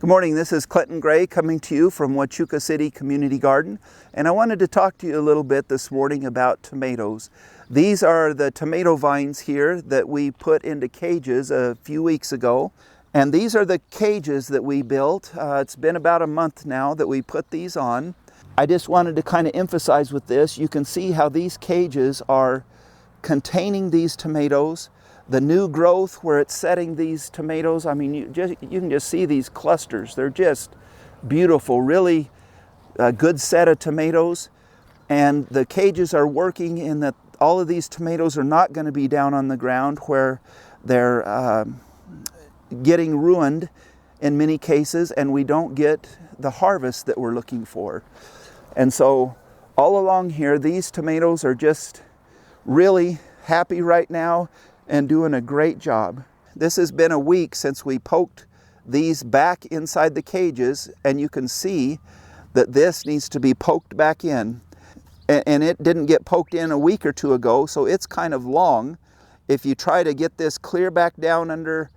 Good morning, this is Clinton Gray coming to you from Huachuca City Community Garden, and I wanted to talk to you a little bit this morning about tomatoes. These are the tomato vines here that we put into cages a few weeks ago, and these are the cages that we built. It's been about a month now that we put these on. I just wanted to kind of emphasize with this, you can see how these cages are containing these tomatoes. The new growth where it's setting these tomatoes, I mean, you can just see these clusters. They're just beautiful, really a good set of tomatoes. And the cages are working in that all of these tomatoes are not going to be down on the ground where they're getting ruined in many cases, and we don't get the harvest that we're looking for. And so all along here, these tomatoes are just really happy right now and doing a great job. This has been a week since we poked these back inside the cages, and you can see that this needs to be poked back in. And it didn't get poked in a week or two ago, so it's kind of long. If you try to get this clear back down under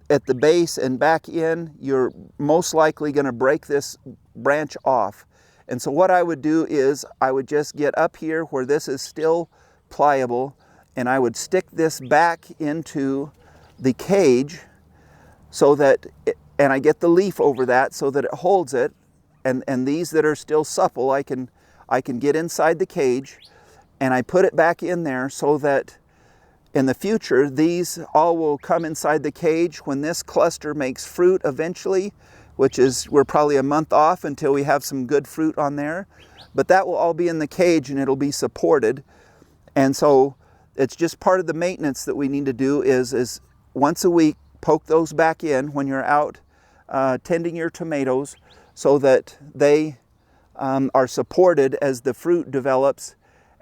at the base and back in, you're most likely going to break this branch off. And so what I would do is I would just get up here where this is still pliable, and I would stick this back into the cage so that, and I get the leaf over that so that it holds it, and these that are still supple, I can get inside the cage, and I put it back in there so that in the future, these all will come inside the cage when this cluster makes fruit eventually, which is, we're probably a month off until we have some good fruit on there, but that will all be in the cage and it'll be supported. And so it's just part of the maintenance that we need to do is once a week, poke those back in when you're out tending your tomatoes so that they are supported as the fruit develops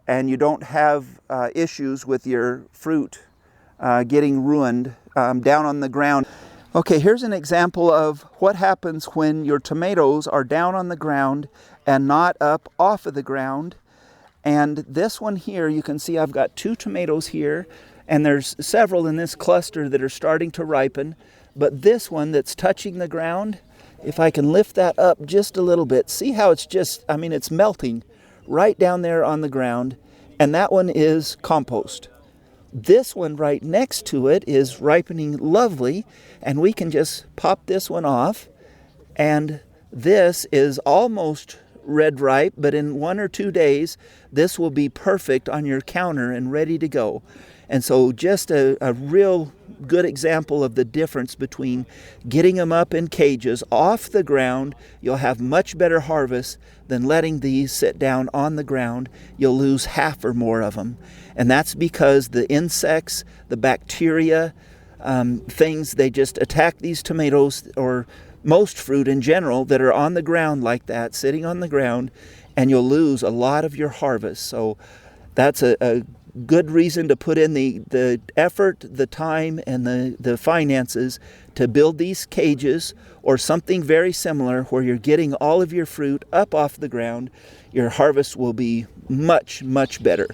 and you don't have issues with your fruit getting ruined down on the ground. Okay, here's an example of what happens when your tomatoes are down on the ground and not up off of the ground. And this one here, you can see I've got 2 tomatoes here, and there's several in this cluster that are starting to ripen. But this one that's touching the ground, if I can lift that up just a little bit, see how it's just, I mean, it's melting right down there on the ground. And that one is compost. This one right next to it is ripening lovely, and we can just pop this one off. And this is almost red ripe, but in 1 or 2 days, this will be perfect on your counter and ready to go. And so just a real good example of the difference between getting them up in cages off the ground. You'll have much better harvest than letting these sit down on the ground. You'll lose half or more of them. And that's because the insects, the bacteria, things, they just attack these tomatoes or most fruit in general that are on the ground like that, sitting on the ground, and you'll lose a lot of your harvest. So that's a good reason to put in the effort, the time, and the finances to build these cages or something very similar where you're getting all of your fruit up off the ground. Your harvest will be much, much better.